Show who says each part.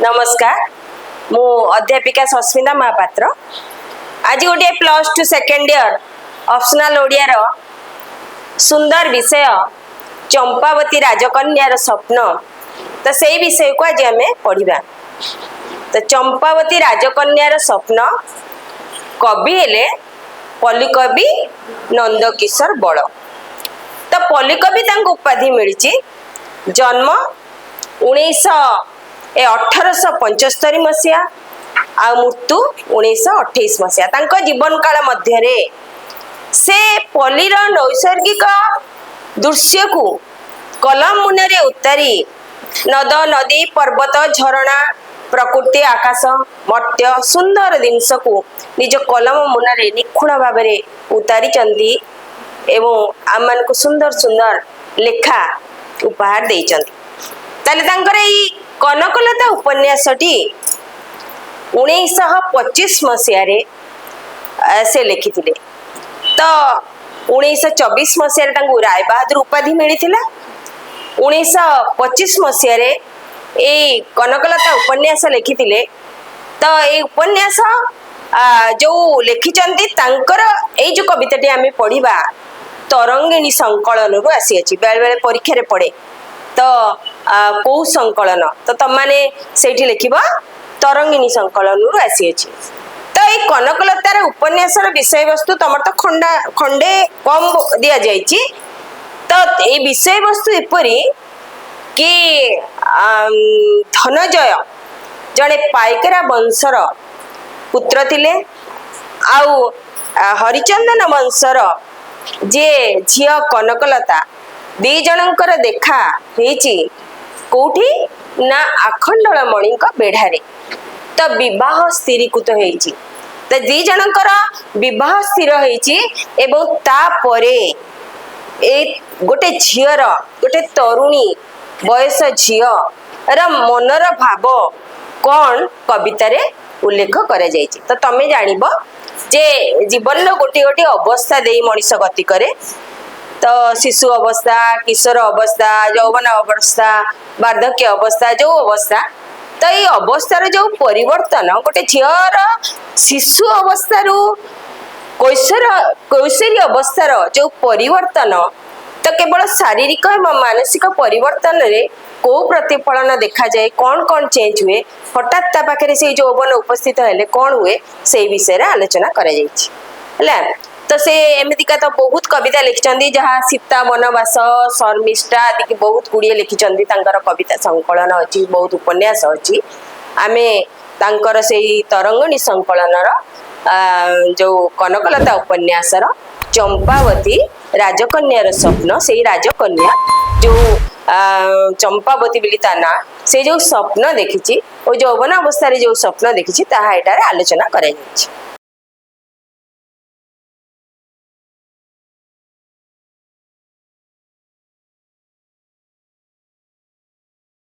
Speaker 1: नमस्कार मु अध्यापिका सस्मिता महापात्र आज गोटे +2 सेकेंड इयर ऑप्शनल ओडिया सुंदर विषय चंपावती राजकन्यार स्वप्न तो से विषय को आज आम पढ़ा। तो चंपावती राजकन्यार स्वप्न कवि हेले पल्लीकवि नंदकिशोर बड़। तो पल्लीकवि उपाधि मिली जन्म 1875 मसीहा आ मृत्यु 1928 मसीहा। जीवन काल मध्य से पल्लीर नैसर्गिक दृश्य को कलम मुନରେ उतारी नद नदी पर्वत झरणा प्रकृति आकाश मर्त्य सुंदर जिनस को निज कलम मुନରେ निखुण भाव उतारी एवं आम मान को सुंदर सुंदर लेखा उपहार देइचंती। ताले तांकर ई कनकलता उपन्यासटी 1925 मसीह से लिखिथिले। तो 1924 मसीह राय बहादुर उपाधि मिलता। 1925 मसीह कनकलता उपन्यास लिखिथिले। तो ये उपन्यास जो लिखिचंती तांकर ए जो कविताटी आम पढ़ा तरंगिणी संकलन रु आसी अछि। बेले बेले परीक्षा रे पड़े तो कौ संकलन तो तुम मैंने से लिखब तरंगिणी संकलन रु आसी अछि। तो ये कनकलतार उपन्यासर विषय वस्तु तुम तो खंडे कम दिया जाइछि। तो ये विषय वस्तु एपरी कि धनंजय जड़े पाइकरा वंशर पुत्र थिले आउ हरिचंदन वंशर जे झिया कनकलता दी जनकर देखा हेची कोठी ना आखंडल मणि बेढ़ारे। तो विवाह स्थिरीकृत हेची। तो दी जनकर विवाह स्थिर हेची एवं तापरे ए गोटे झियर गोटे तरुणी बयस झियर मनर भाव कौन कवितार उल्लेख करा जायछि। तो तमे जानिबो जे जीवन गोटे गोटे अवस्था दे मनीष गति करे। तो शिशु अवस्था किशोर अवस्था यौवन अवस्था वार्धक्य अवस्था जो अवस्था तो ये अवस्थार जो परिवर्तन गोटे झीर शिशु अवस्था कैशोरी अवस्थार जो परिवर्तन तो केवल शारीरिक एवं मानसिक परिवर्तन रे को प्रतिफलन देखा जाए कौन कौन चेंज हुए हठात ता पाखे से यौवन उपस्थित हेले कौन हुए से विषय आलोचना करा जाइछि। तो से एमतीका तो बहुत कविता लिखिं जहाँ सीता वनवास शर्मिष्ठा आदि बहुत गुड़िए लिखिं। कविता संकलन अच्छी बहुत उपन्यास अच्छी। आमे तांकर से तरंगिणी संकलनर जो कनकलता उपन्यासर चंपावती राजकन्यार स्वप्न से राजकन्या जो चंपावती बोली ता ना से जो स्वप्न देखी जो यौवन अवस्था जो स्वप्न देखी ताहा एटारे आलोचना करा जायछि।